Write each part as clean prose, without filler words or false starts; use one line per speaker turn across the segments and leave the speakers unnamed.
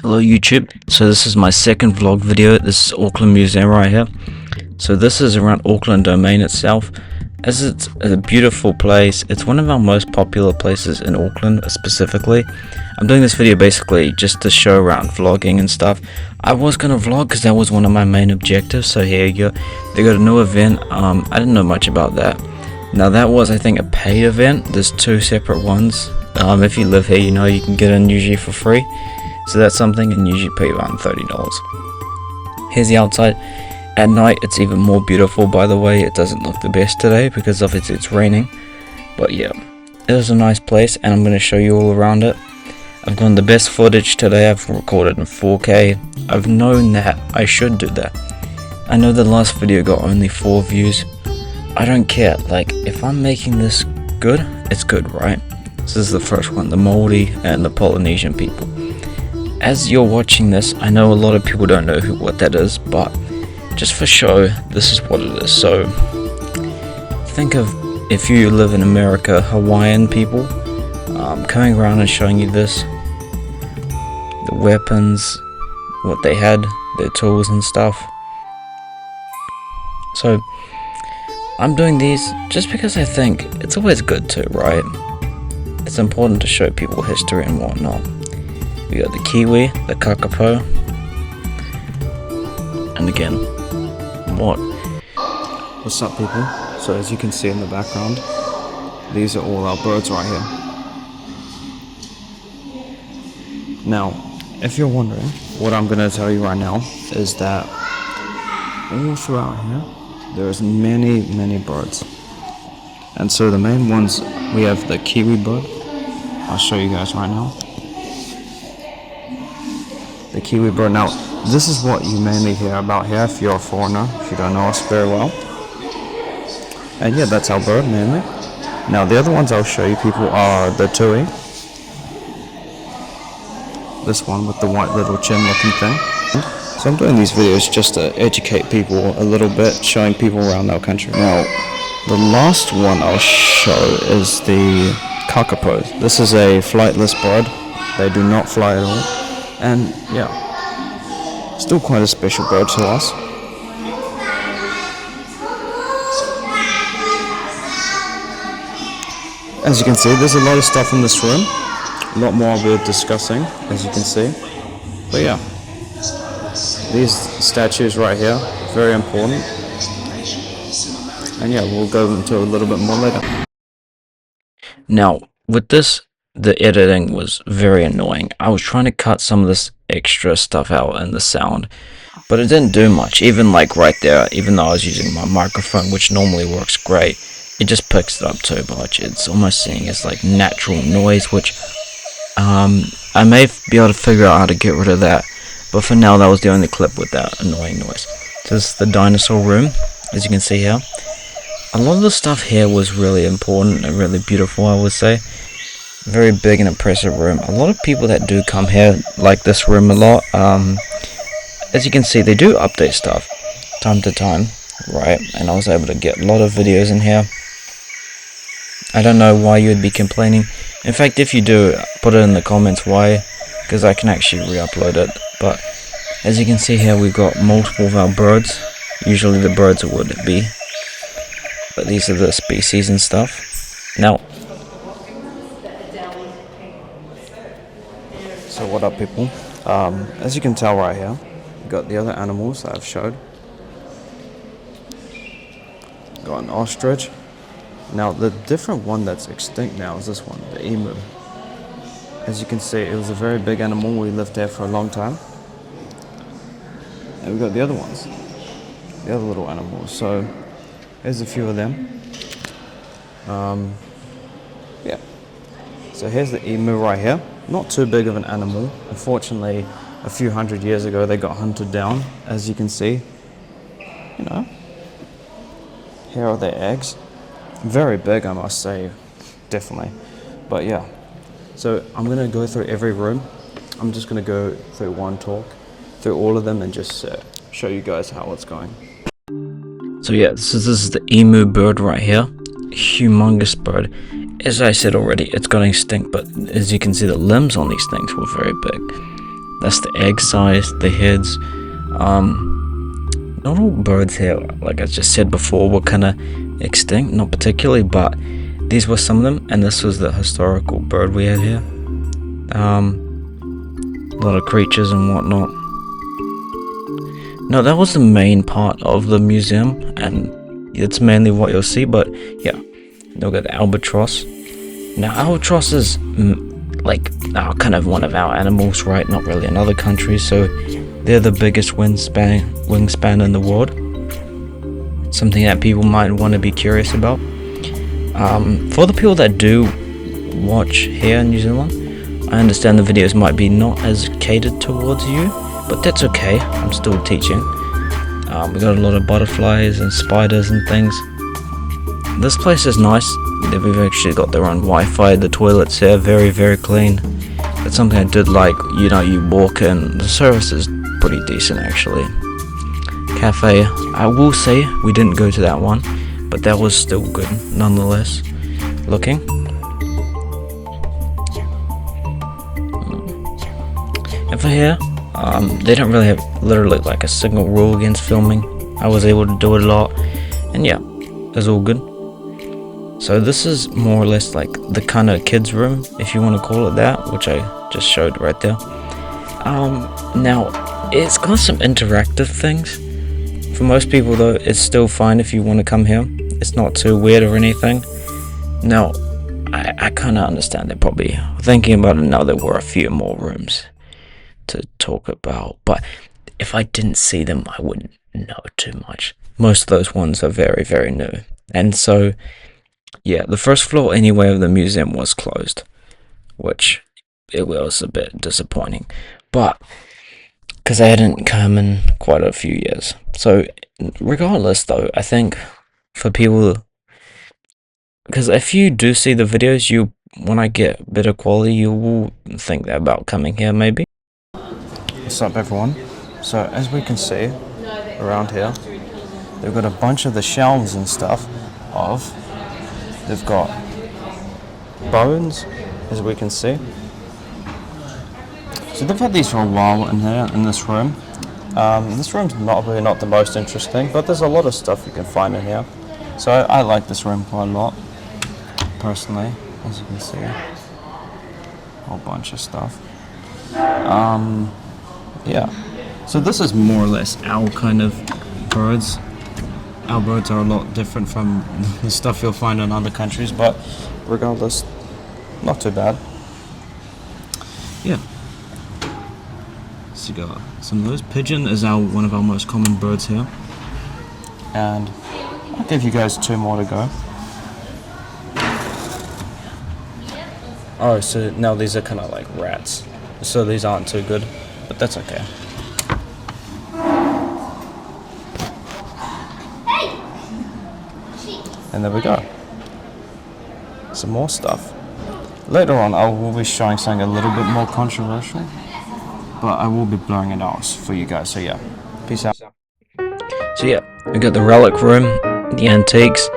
Hello YouTube, so this is my second vlog video. This is Auckland Muesuem right here. So this is around Auckland domain itself, as it's a beautiful place. It's one of our most popular places in Auckland specifically. I'm doing this video basically just to show around vlogging and stuff. I was gonna vlog because that was one of my main objectives, so here you go. They got a new event. I didn't know much about that. Now that was, I think, a paid event. There's two separate ones. If you live here, you know you can get in usually for free. So that's something, and usually pay around $30. Here's the outside. At night it's even more beautiful, by the way. It doesn't look the best today because obviously it's raining. But yeah, it is a nice place and I'm going to show you all around it. I've gotten the best footage today. I've recorded in 4K. I've known that I should do that. I know the last video got only 4 views. I don't care. Like, if I'm making this good, it's good, right? So this is the first one, the Māori and the Polynesian people. As you're watching this, I know a lot of people don't know what that is, but just for show, this is what it is. So think of, if you live in America, Hawaiian people, coming around and showing you this, the weapons, what they had, their tools and stuff. So I'm doing these just because I think it's always good to, right? It's important to show people history and whatnot. We got the kiwi, the kakapo, and again, what's up people? So as you can see in the background, these are all our birds right here. Now, if you're wondering, what I'm going to tell you right now is that all throughout here, there's many birds. And so the main ones, we have the kiwi bird. I'll show you guys right now. The kiwi bird. Now, this is what you mainly hear about here if you're a foreigner, if you don't know us very well. And yeah, that's our bird mainly. Now, the other ones I'll show you people are the tui. This one with the white little chin looking thing. So I'm doing these videos just to educate people a little bit, showing people around our country. Now, the last one I'll show is the kakapo. This is a flightless bird. They do not fly at all. And yeah, still quite a special bird to us. As you can see, there's a lot of stuff in this room. A lot more we're discussing, as you can see. But yeah, these statues right here, very important. And yeah, we'll go into a little bit more later. Now, with this, the editing was very annoying. I was trying to cut some of this extra stuff out in the sound, but it didn't do much. Even like right there, even though I was using my microphone, which normally works great, it just picks it up too much. It's almost seeing as like natural noise, which I may be able to figure out how to get rid of that. But for now, that was the only clip with that annoying noise. So this is the dinosaur room, as you can see here. A lot of the stuff here was really important and really beautiful, I would say. Very big and impressive room. A lot of people that do come here like this room a lot. As you can see, they do update stuff time to time, right? And I was able to get a lot of videos in here. I don't know why you would be complaining. In fact, if you do, put it in the comments why, because I can actually re-upload it. But as you can see here, we've got multiple of our birds. Usually the birds would be, but these are the species and stuff. Now, so what up people, as you can tell right here, we've got the other animals that I've showed. Got an ostrich. Now the different one that's extinct now is this one, the emu. As you can see, it was a very big animal. We lived there for a long time. And we've got the other ones, the other little animals. So here's a few of them. Yeah. So here's the emu right here. Not too big of an animal. Unfortunately, a few hundred years ago, they got hunted down, as you can see. You know, here are their eggs. Very big, I must say, definitely. But yeah, so I'm gonna go through every room. I'm just gonna go through one talk, through all of them, and just show you guys how it's going. So yeah, this is the emu bird right here. Humongous bird. As I said already, it's got extinct, but as you can see, the limbs on these things were very big. That's the egg size, the heads. Not all birds here, like I just said before, were kind of extinct, not particularly, but these were some of them, and this was the historical bird we had here. A lot of creatures and whatnot. No, that was the main part of the museum, and it's mainly what you'll see, but yeah, look at the albatross. Now, albatross is like kind of one of our animals, right? Not really in other countries, so they're the biggest wingspan in the world. Something that people might want to be curious about. For the people that do watch here in New Zealand, I understand the videos might be not as catered towards you, but that's okay. I'm still teaching. We got a lot of butterflies and spiders and things. This place is nice. They've actually got their own Wi-Fi. The toilets here, very, very clean. That's something I did like. You know, you walk in, the service is pretty decent actually. Cafe, I will say we didn't go to that one, but that was still good nonetheless. Looking. And for here, they don't really have literally like a single rule against filming. I was able to do it a lot, and yeah, it's all good. So this is more or less like the kind of kids room, if you want to call it that, which I just showed right there. Now it's got some interactive things. For most people though, it's still fine if you want to come here. It's not too weird or anything. Now, I kind of understand they're probably thinking about it now. There were a few more rooms to talk about, but if I didn't see them, I wouldn't know too much. Most of those ones are very, very new, and so yeah, the first floor anyway of the museum was closed, which it was a bit disappointing, but because I hadn't come in quite a few years. So regardless though, I think for people, because if you do see the videos, you when I get better quality, you will think about coming here maybe. What's up everyone? So as we can see around here, they've got a bunch of the shelves and stuff they've got bones, as we can see. So they've had these for a while in here, in this room. This room's really not the most interesting, but there's a lot of stuff you can find in here. So I like this room quite a lot, personally, as you can see. A whole bunch of stuff. Yeah, so this is more or less our kind of birds. Our birds are a lot different from the stuff you'll find in other countries, but regardless, not too bad. Yeah. So you got some of those. Pigeon is one of our most common birds here. And I'll give you guys 2 more to go. Oh, so now these are kind of like rats. So these aren't too good, but that's okay. And there we go. Some more stuff. Later on, I will be showing something a little bit more controversial, but I will be blurring it out for you guys. So yeah, peace out. So yeah, we got the relic room, the antiques.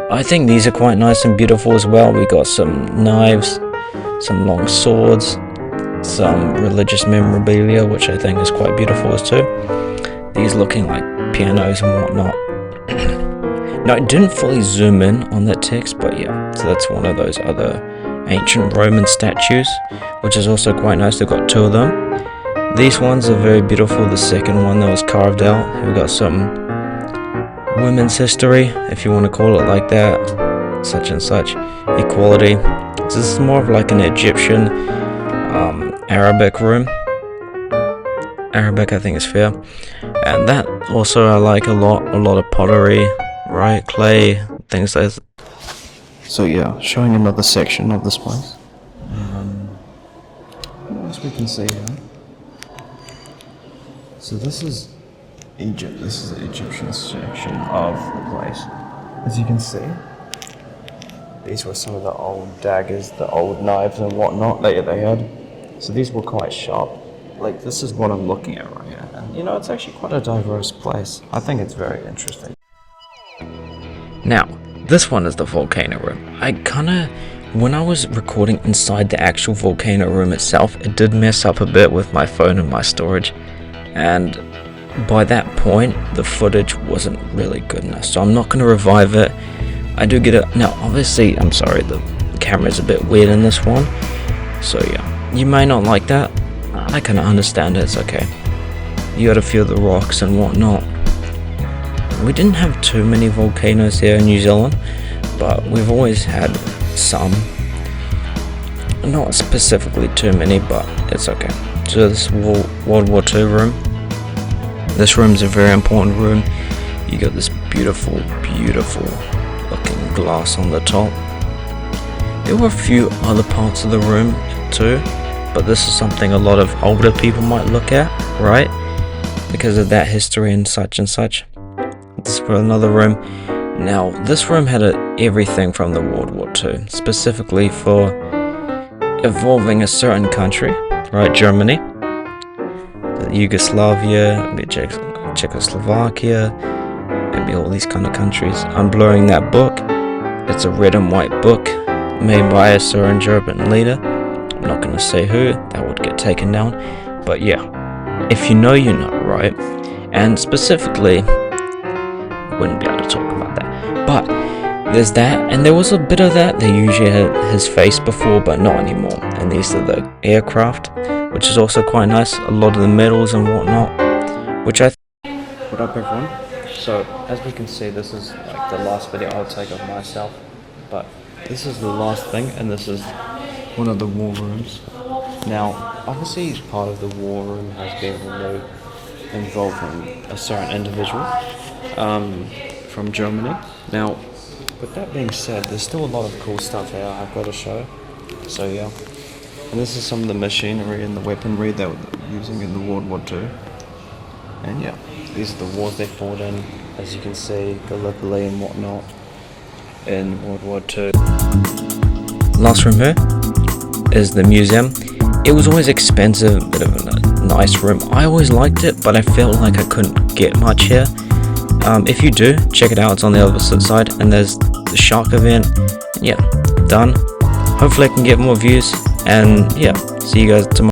I think these are quite nice and beautiful as well. We got some knives, some long swords, some religious memorabilia, which I think is quite beautiful as too. These looking like pianos and whatnot. Now, it didn't fully zoom in on that text, but yeah, so that's one of those other ancient Roman statues, which is also quite nice. They've got 2 of them. These ones are very beautiful. The second one that was carved out, we've got some women's history, if you want to call it like that, such and such, equality. So this is more of like an Egyptian, Arabic room. Arabic, I think is fair. And that also I like a lot of pottery, right, clay, things like that. So yeah, showing another section of this place. What else we can see here? So this is Egypt. This is the Egyptian section of the place. As you can see, these were some of the old daggers, the old knives and whatnot that they had. So these were quite sharp. Like, this is what I'm looking at right here. And you know, it's actually quite a diverse place. I think it's very interesting. Now, this one is the volcano room. I kinda when I was recording inside the actual volcano room itself, it did mess up a bit with my phone and my storage, and by that point the footage wasn't really good enough, so I'm not going to revive it. I do get it now. Obviously, I'm sorry, the camera's a bit weird in this one, so yeah, you may not like that. I kind of understand it. It's okay. You gotta feel the rocks and whatnot. We didn't have too many volcanoes here in New Zealand, but we've always had some. Not specifically too many, but it's okay. So this World War II room. This room's a very important room. You got this beautiful looking glass on the top. There were a few other parts of the room too, but this is something a lot of older people might look at, right? Because of that history and such and such. This is for another room. Now, this room had everything from the World War II, specifically for evolving a certain country, right? Germany, Yugoslavia, maybe Czechoslovakia, maybe all these kind of countries. I'm blurring that book. It's a red and white book made by a certain German leader. I'm not going to say who, that would get taken down. But yeah, if you know, you know, right? And specifically, wouldn't be able to talk about that. But there's that, and there was a bit of that. They usually had his face before, but not anymore. And these are the aircraft, which is also quite nice. A lot of the medals and whatnot, which I What up, everyone? So as we can see, this is like the last video I'll take of myself, but this is the last thing, and this is one of the war rooms. Now, obviously part of the war room has been removed involving a certain individual from Germany. Now, with that being said, there's still a lot of cool stuff here I've got to show. So yeah, and this is some of the machinery and the weaponry that we're using in the World War II. And yeah, these are the wars they fought in, as you can see, Gallipoli and whatnot in World War II. Last room here is the museum. It was always expensive, a bit of a nice room. I always liked it, but I felt like I couldn't get much here. If you do, check it out. It's on the opposite side, and there's the shark event. Yeah, done. Hopefully I can get more views, and yeah, see you guys tomorrow.